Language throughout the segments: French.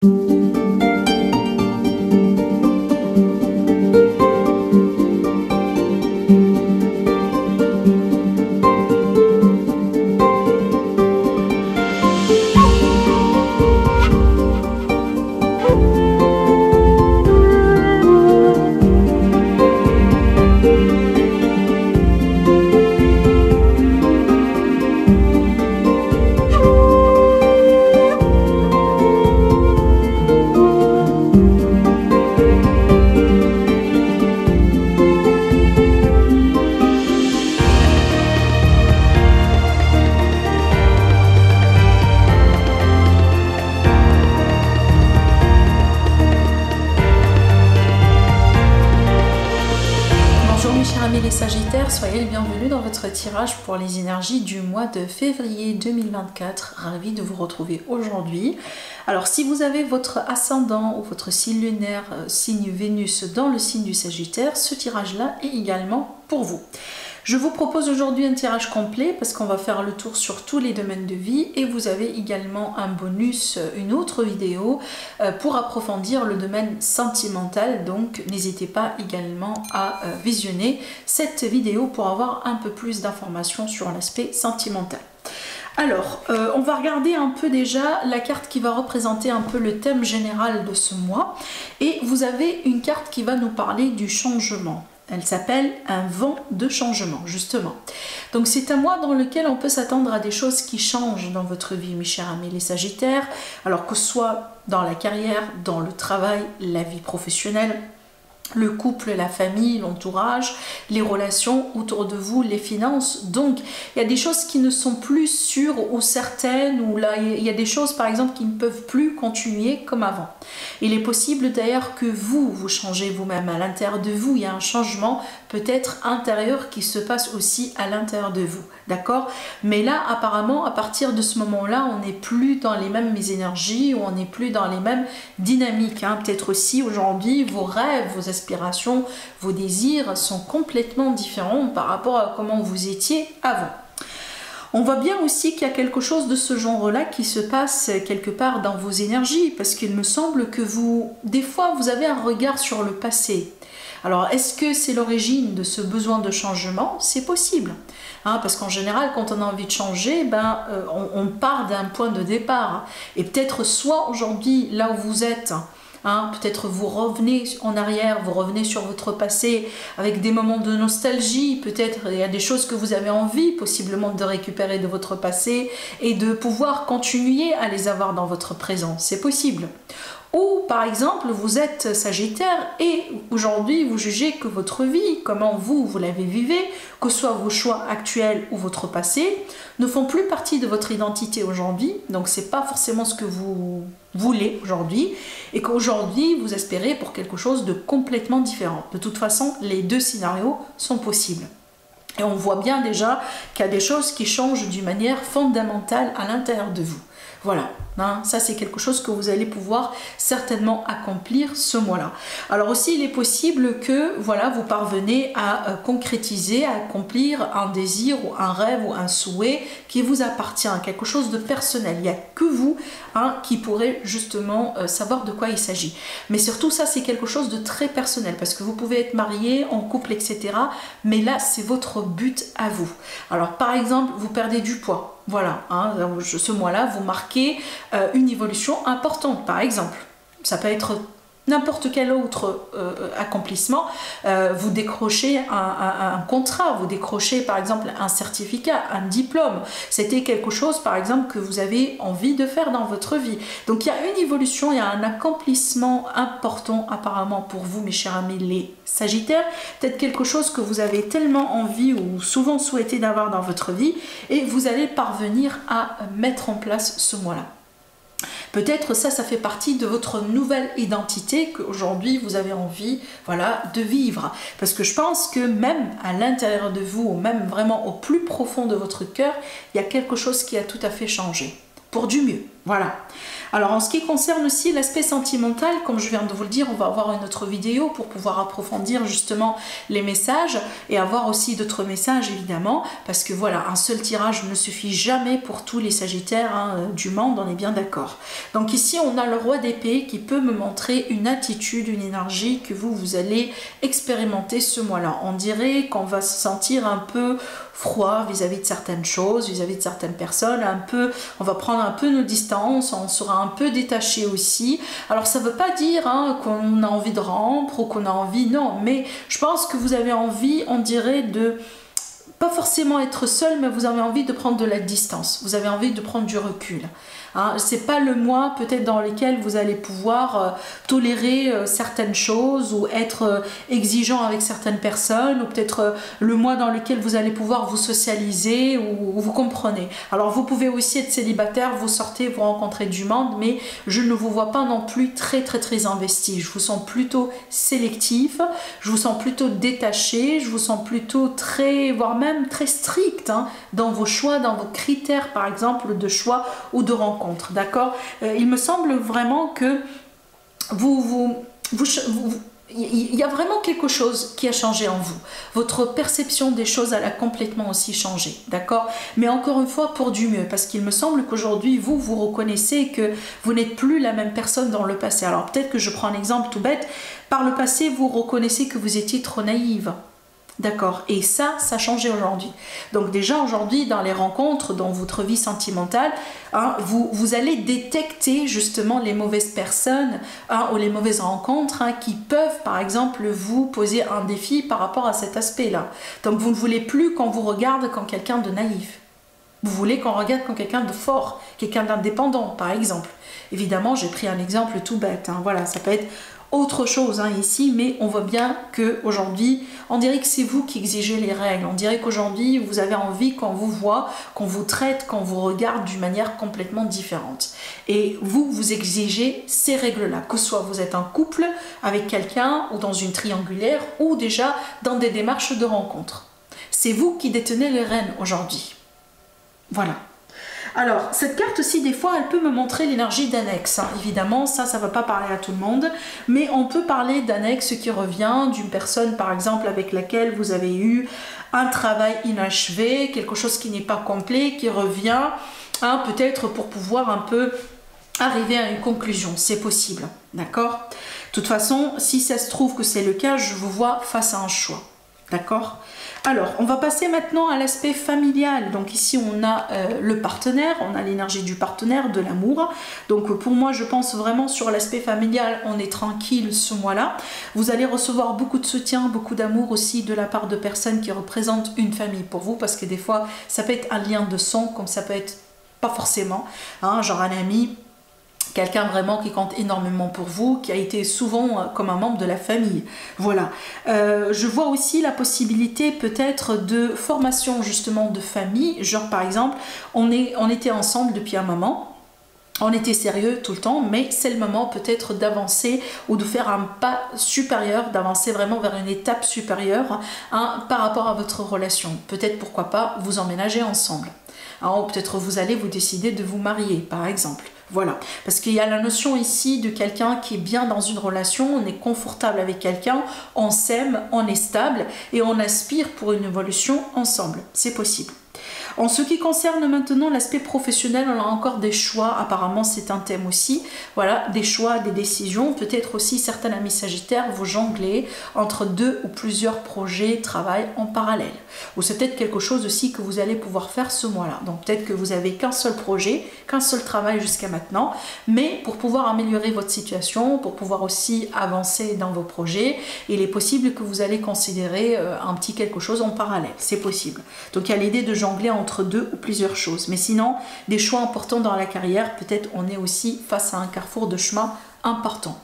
Les Sagittaires, soyez les bienvenus dans votre tirage pour les énergies du mois de février 2024. Ravi de vous retrouver aujourd'hui. Alors si vous avez votre ascendant ou votre signe lunaire, signe Vénus dans le signe du Sagittaire, ce tirage-là est également pour vous. Je vous propose aujourd'hui un tirage complet parce qu'on va faire le tour sur tous les domaines de vie et vous avez également un bonus, une autre vidéo pour approfondir le domaine sentimental. Donc n'hésitez pas également à visionner cette vidéo pour avoir un peu plus d'informations sur l'aspect sentimental. Alors, on va regarder un peu déjà la carte qui va représenter un peu le thème général de ce mois. Et vous avez une carte qui va nous parler du changement. Elle s'appelle un vent de changement, justement. Donc c'est un mois dans lequel on peut s'attendre à des choses qui changent dans votre vie, mes chers amis les Sagittaires. Alors que ce soit dans la carrière, dans le travail, la vie professionnelle, le couple, la famille, l'entourage, les relations autour de vous, les finances. Donc, il y a des choses qui ne sont plus sûres ou certaines, ou là, il y a des choses, par exemple, qui ne peuvent plus continuer comme avant. Il est possible d'ailleurs que vous changez vous-même. À l'intérieur de vous, il y a un changement peut-être intérieur qui se passe aussi à l'intérieur de vous. D'accord? Mais là, apparemment, à partir de ce moment-là, on n'est plus dans les mêmes énergies, ou on n'est plus dans les mêmes dynamiques. Hein. Peut-être aussi, aujourd'hui, vos rêves, vos aspirations, vos désirs sont complètement différents par rapport à comment vous étiez avant. On voit bien aussi qu'il y a quelque chose de ce genre-là qui se passe quelque part dans vos énergies, parce qu'il me semble que des fois, vous avez un regard sur le passé. Alors, est-ce que c'est l'origine de ce besoin de changement? C'est possible. Hein, parce qu'en général, quand on a envie de changer, on part d'un point de départ. Et peut-être soit aujourd'hui, là où vous êtes, hein, peut-être vous revenez en arrière, vous revenez sur votre passé avec des moments de nostalgie, peut-être il y a des choses que vous avez envie possiblement de récupérer de votre passé et de pouvoir continuer à les avoir dans votre présent, c'est possible. Ou par exemple vous êtes Sagittaire et aujourd'hui vous jugez que votre vie, comment vous l'avez vivez, que ce soit vos choix actuels ou votre passé, ne font plus partie de votre identité aujourd'hui, donc c'est pas forcément ce que vous voulez aujourd'hui, et qu'aujourd'hui vous espérez pour quelque chose de complètement différent. De toute façon, les deux scénarios sont possibles. Et on voit bien déjà qu'il y a des choses qui changent d'une manière fondamentale à l'intérieur de vous. Voilà, hein, ça c'est quelque chose que vous allez pouvoir certainement accomplir ce mois-là. Alors aussi, il est possible que voilà, vous parvenez à concrétiser, à accomplir un désir ou un rêve ou un souhait qui vous appartient, quelque chose de personnel. Il n'y a que vous qui pourrez justement savoir de quoi il s'agit. Mais surtout, ça c'est quelque chose de très personnel parce que vous pouvez être marié, en couple, etc. Mais là, c'est votre but à vous. Alors par exemple, vous perdez du poids. Voilà, hein, ce mois-là, vous marquez une évolution importante, par exemple. Ça peut être n'importe quel autre accomplissement. Vous décrochez un contrat, vous décrochez par exemple un certificat, un diplôme. C'était quelque chose, par exemple, que vous avez envie de faire dans votre vie. Donc il y a une évolution, il y a un accomplissement important apparemment pour vous, mes chers amis les Sagittaires. Peut-être quelque chose que vous avez tellement envie ou souvent souhaité d'avoir dans votre vie et vous allez parvenir à mettre en place ce mois-là. Peut-être ça fait partie de votre nouvelle identité qu'aujourd'hui vous avez envie, voilà, de vivre. Parce que je pense que même à l'intérieur de vous, ou même vraiment au plus profond de votre cœur, il y a quelque chose qui a tout à fait changé. Pour du mieux, voilà. Alors en ce qui concerne aussi l'aspect sentimental, comme je viens de vous le dire, on va avoir une autre vidéo pour pouvoir approfondir justement les messages et avoir aussi d'autres messages évidemment, parce que voilà, un seul tirage ne suffit jamais pour tous les sagittaires du monde, on est bien d'accord. Donc ici on a le roi d'épée qui peut me montrer une attitude, une énergie que vous allez expérimenter ce mois-là. On dirait qu'on va se sentir un peu froid vis-à-vis de certaines choses, vis-à-vis de certaines personnes, on va prendre un peu nos distances, on sera un peu détaché aussi. Alors ça ne veut pas dire qu'on a envie de rompre ou qu'on a envie, non, mais je pense que vous avez envie, on dirait, de pas forcément être seul, mais vous avez envie de prendre de la distance, vous avez envie de prendre du recul. C'est pas le mois peut-être dans lequel vous allez pouvoir tolérer certaines choses ou être exigeant avec certaines personnes, ou peut-être le mois dans lequel vous allez pouvoir vous socialiser ou vous comprenez. Alors vous pouvez aussi être célibataire, vous sortez, vous rencontrez du monde, mais je ne vous vois pas non plus très investi. Je vous sens plutôt sélectif, je vous sens plutôt détaché, je vous sens plutôt très, voire même très strict dans vos choix, dans vos critères par exemple de choix ou de rencontre. D'accord, il me semble vraiment que il y a vraiment quelque chose qui a changé en vous. Votre perception des choses, elle a complètement aussi changé, d'accord? Mais encore une fois, pour du mieux, parce qu'il me semble qu'aujourd'hui, vous reconnaissez que vous n'êtes plus la même personne dans le passé. Alors peut-être que je prends un exemple tout bête. Par le passé, vous reconnaissez que vous étiez trop naïve. D'accord, et ça a changé aujourd'hui. Donc déjà aujourd'hui, dans les rencontres, dans votre vie sentimentale, vous allez détecter justement les mauvaises personnes ou les mauvaises rencontres qui peuvent par exemple vous poser un défi par rapport à cet aspect-là. Donc vous ne voulez plus qu'on vous regarde comme quelqu'un de naïf. Vous voulez qu'on regarde comme quelqu'un de fort, quelqu'un d'indépendant par exemple. Évidemment, j'ai pris un exemple tout bête. Voilà, ça peut être autre chose ici, mais on voit bien qu'aujourd'hui, on dirait que c'est vous qui exigez les règles. On dirait qu'aujourd'hui, vous avez envie qu'on vous voit, qu'on vous traite, qu'on vous regarde d'une manière complètement différente. Et vous exigez ces règles-là, que soit vous êtes un couple avec quelqu'un ou dans une triangulaire ou déjà dans des démarches de rencontre. C'est vous qui détenez les rênes aujourd'hui. Voilà. Alors, cette carte aussi, des fois, elle peut me montrer l'énergie d'annexe. Évidemment, ça ne va pas parler à tout le monde, mais on peut parler d'annexe qui revient d'une personne, par exemple, avec laquelle vous avez eu un travail inachevé, quelque chose qui n'est pas complet, qui revient, peut-être pour pouvoir un peu arriver à une conclusion. C'est possible, d'accord? De toute façon, si ça se trouve que c'est le cas, je vous vois face à un choix, d'accord? Alors, on va passer maintenant à l'aspect familial. Donc ici, on a le partenaire, on a l'énergie du partenaire, de l'amour. Donc pour moi, je pense vraiment sur l'aspect familial, on est tranquille ce mois-là. Vous allez recevoir beaucoup de soutien, beaucoup d'amour aussi de la part de personnes qui représentent une famille pour vous, parce que des fois, ça peut être un lien de sang, comme ça peut être pas forcément, genre un ami, quelqu'un vraiment qui compte énormément pour vous, qui a été souvent comme un membre de la famille. Voilà. Je vois aussi la possibilité peut-être de formation justement de famille, genre par exemple, on était ensemble depuis un moment, on était sérieux tout le temps, mais c'est le moment peut-être d'avancer ou de faire un pas supérieur, d'avancer vraiment vers une étape supérieure par rapport à votre relation. Peut-être, pourquoi pas, vous emménager ensemble. Ou peut-être vous allez vous décider de vous marier, par exemple. Voilà, parce qu'il y a la notion ici de quelqu'un qui est bien dans une relation, on est confortable avec quelqu'un, on s'aime, on est stable et on aspire pour une évolution ensemble. C'est possible. En ce qui concerne maintenant l'aspect professionnel, on a encore des choix, apparemment c'est un thème aussi, voilà, des choix, des décisions, peut-être aussi certains amis sagittaires vous jonglez entre 2 ou plusieurs projets, travail en parallèle. Ou c'est peut-être quelque chose aussi que vous allez pouvoir faire ce mois-là. Donc peut-être que vous n'avez qu'un seul projet, qu'un seul travail jusqu'à maintenant, mais pour pouvoir améliorer votre situation, pour pouvoir aussi avancer dans vos projets, il est possible que vous allez considérer un petit quelque chose en parallèle, c'est possible. Donc il y a l'idée de jongler entre 2 ou plusieurs choses. Mais sinon, des choix importants dans la carrière, peut-être on est aussi face à un carrefour de chemin important.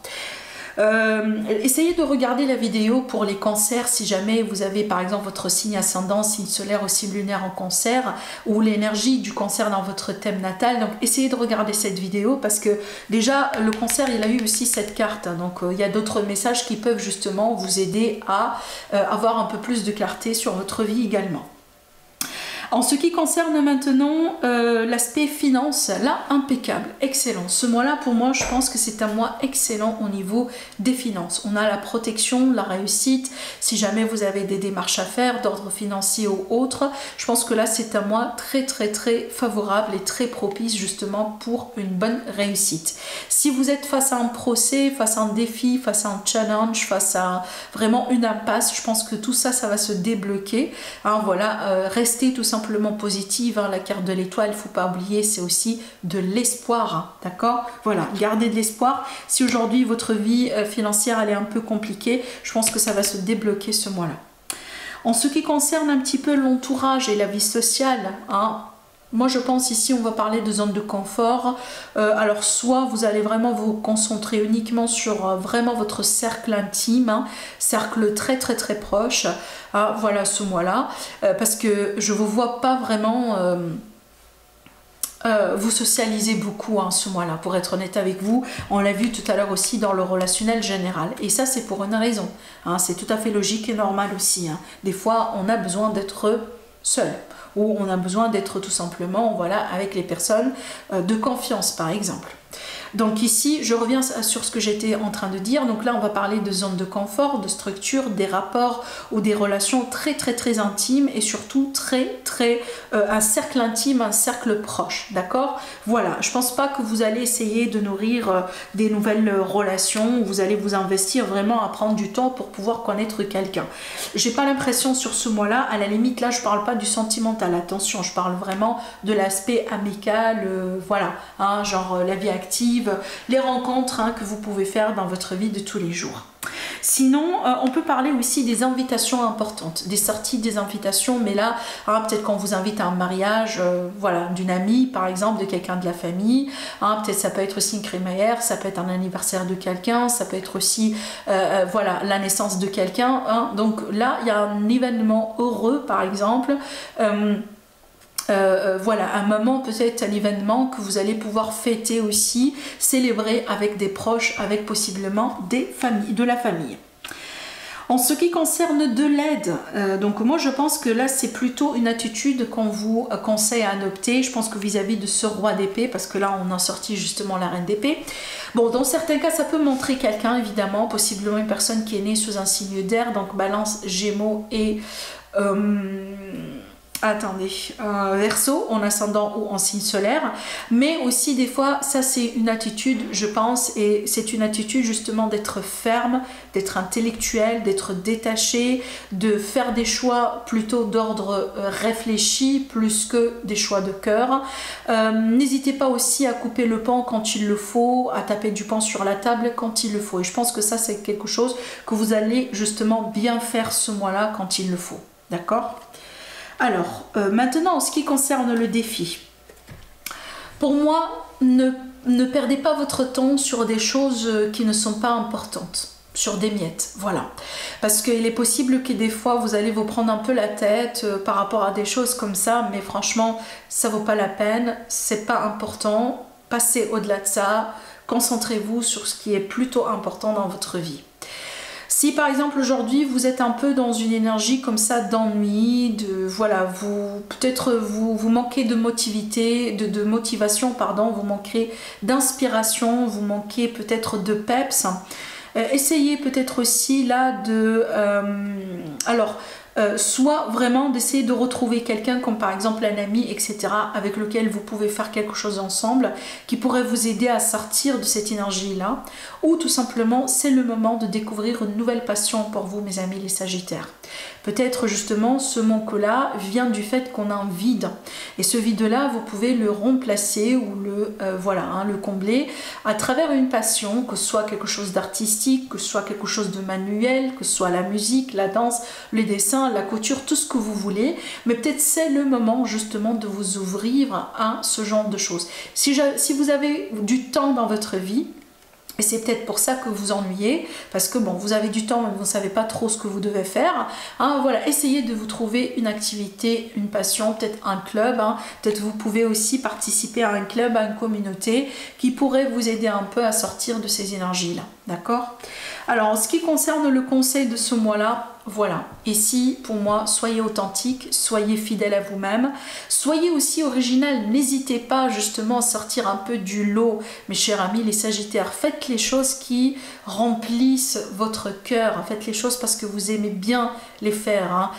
Essayez de regarder la vidéo pour les cancers si jamais vous avez par exemple votre signe ascendant, signe solaire ou signe lunaire en cancer ou l'énergie du cancer dans votre thème natal. Donc essayez de regarder cette vidéo parce que déjà le cancer il a eu aussi cette carte. Donc il y a d'autres messages qui peuvent justement vous aider à avoir un peu plus de clarté sur votre vie également. En ce qui concerne maintenant l'aspect finance, là, impeccable, excellent. Ce mois-là, pour moi, je pense que c'est un mois excellent au niveau des finances. On a la protection, la réussite. Si jamais vous avez des démarches à faire d'ordre financier ou autre, je pense que là, c'est un mois très favorable et très propice justement pour une bonne réussite. Si vous êtes face à un procès, face à un défi, face à un challenge, face à vraiment une impasse, je pense que tout ça, ça va se débloquer. Hein, voilà, restez tout simplement positive. Hein, la carte de l'étoile, il ne faut pas oublier, c'est aussi de l'espoir. Hein, d'accord? Voilà, gardez de l'espoir. Si aujourd'hui, votre vie financière, elle est un peu compliquée, je pense que ça va se débloquer ce mois-là. En ce qui concerne un petit peu l'entourage et la vie sociale, hein, moi je pense ici on va parler de zone de confort. Alors soit vous allez vraiment vous concentrer uniquement sur vraiment votre cercle intime, hein, cercle très proche, hein, voilà ce mois-là, parce que je ne vous vois pas vraiment vous socialisez beaucoup hein, ce mois-là, pour être honnête avec vous. On l'a vu tout à l'heure aussi dans le relationnel général. Et ça, c'est pour une raison. Hein, c'est tout à fait logique et normal aussi. Hein. Des fois, on a besoin d'être seul. Ou on a besoin d'être tout simplement voilà, avec les personnes de confiance, par exemple. Donc ici, je reviens sur ce que j'étais en train de dire. Donc là, on va parler de zone de confort, de structure, des rapports ou des relations très intimes et surtout un cercle intime, un cercle proche, d'accord? Voilà, je pense pas que vous allez essayer de nourrir des nouvelles relations, vous allez vous investir vraiment à prendre du temps pour pouvoir connaître quelqu'un. J'ai pas l'impression sur ce mois-là, à la limite, là, je parle pas du sentimental, attention, je parle vraiment de l'aspect amical, voilà, hein, genre la vie active, les rencontres hein, que vous pouvez faire dans votre vie de tous les jours. Sinon, on peut parler aussi des invitations importantes, des sorties, des invitations, mais là, hein, peut-être qu'on vous invite à un mariage, voilà, d'une amie, par exemple, de quelqu'un de la famille, hein, peut-être ça peut être aussi une crémaillère, ça peut être un anniversaire de quelqu'un, ça peut être aussi, voilà, la naissance de quelqu'un, hein. Donc là, il y a un événement heureux, par exemple, voilà, un moment, peut-être un événement que vous allez pouvoir fêter aussi, célébrer avec des proches, avec possiblement des familles, de la famille. En ce qui concerne de l'aide, donc moi je pense que là c'est plutôt une attitude qu'on vous conseille à adopter, je pense que vis-à-vis de ce roi d'épée, parce que là on a sorti justement la reine d'épée. Bon, dans certains cas ça peut montrer quelqu'un évidemment, possiblement une personne qui est née sous un signe d'air, donc Balance, Gémeaux et... attendez, Verseau en ascendant ou en signe solaire, mais aussi des fois ça c'est une attitude je pense, et c'est une attitude justement d'être ferme, d'être intellectuel, d'être détaché, de faire des choix plutôt d'ordre réfléchi plus que des choix de cœur. N'hésitez pas aussi à couper le pan quand il le faut, à taper du poing sur la table quand il le faut, et je pense que ça c'est quelque chose que vous allez justement bien faire ce mois-là quand il le faut, d'accord? Alors, maintenant, en ce qui concerne le défi, pour moi, ne perdez pas votre temps sur des choses qui ne sont pas importantes, sur des miettes, voilà. Parce qu'il est possible que des fois, vous allez vous prendre un peu la tête par rapport à des choses comme ça, mais franchement, ça vaut pas la peine, c'est pas important, passez au-delà de ça, concentrez-vous sur ce qui est plutôt important dans votre vie. Si par exemple aujourd'hui vous êtes un peu dans une énergie comme ça d'ennui, de voilà, peut-être vous manquez de motivation, pardon, vous manquez d'inspiration, vous manquez peut-être de peps, essayez peut-être aussi là de soit vraiment d'essayer de retrouver quelqu'un comme par exemple un ami, etc., avec lequel vous pouvez faire quelque chose ensemble qui pourrait vous aider à sortir de cette énergie-là, ou tout simplement c'est le moment de découvrir une nouvelle passion pour vous, mes amis les Sagittaires. Peut-être justement ce manque-là vient du fait qu'on a un vide, et ce vide-là vous pouvez le remplacer ou le combler à travers une passion, que ce soit quelque chose d'artistique, que ce soit quelque chose de manuel, que ce soit la musique, la danse, le dessin, la couture, tout ce que vous voulez, mais peut-être c'est le moment justement de vous ouvrir à ce genre de choses. Si vous avez du temps dans votre vie, et c'est peut-être pour ça que vous ennuyez, parce que bon, vous avez du temps mais vous ne savez pas trop ce que vous devez faire, hein, voilà, essayez de vous trouver une activité, une passion, peut-être un club, hein, peut-être vous pouvez aussi participer à un club, à une communauté qui pourrait vous aider un peu à sortir de ces énergies-là, d'accord? Alors en ce qui concerne le conseil de ce mois-là, Voilà. Ici, pour moi, soyez authentique, soyez fidèle à vous-même, soyez aussi original. N'hésitez pas justement à sortir un peu du lot, mes chers amis, les Sagittaires. Faites les choses qui remplissent votre cœur. Faites les choses parce que vous aimez bien les faire. Hein.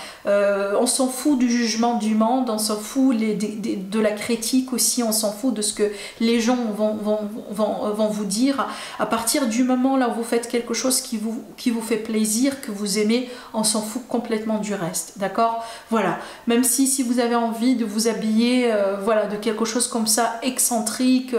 On s'en fout du jugement du monde, on s'en fout de la critique aussi, on s'en fout de ce que les gens vont vous dire. À partir du moment là où vous faites quelque chose qui vous fait plaisir, que vous aimez, on s'en fout complètement du reste, d'accord? Voilà, même si vous avez envie de vous habiller, voilà, de quelque chose comme ça, excentrique,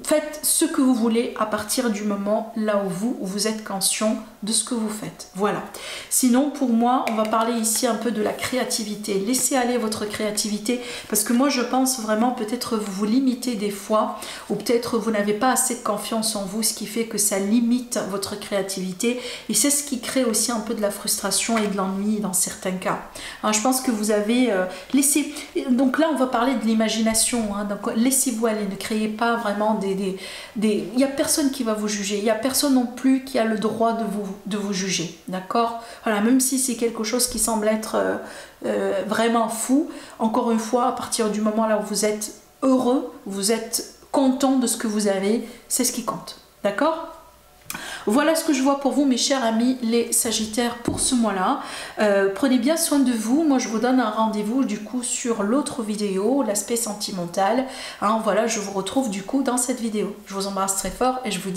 faites ce que vous voulez à partir du moment là où vous êtes conscient de ce que vous faites. Voilà. Sinon, pour moi, on va parler ici un peu de la créativité. Laissez aller votre créativité parce que moi, je pense vraiment peut-être vous limitez des fois ou peut-être vous n'avez pas assez de confiance en vous, ce qui fait que ça limite votre créativité et c'est ce qui crée aussi un peu de la frustration et de l'ennui dans certains cas. Hein, je pense que vous avez laissé... Donc là, on va parler de l'imagination. Hein, donc laissez-vous aller, ne créez pas vraiment il n'y a personne qui va vous juger, il n'y a personne non plus qui a le droit de vous juger, d'accord? Voilà, même si c'est quelque chose qui semble être vraiment fou, encore une fois, à partir du moment là où vous êtes heureux, vous êtes content de ce que vous avez, c'est ce qui compte, d'accord? Voilà ce que je vois pour vous, mes chers amis les Sagittaires, pour ce mois-là. Prenez bien soin de vous. Moi, je vous donne un rendez-vous du coup sur l'autre vidéo, l'aspect sentimental. Hein, voilà, je vous retrouve du coup dans cette vidéo. Je vous embrasse très fort et je vous dis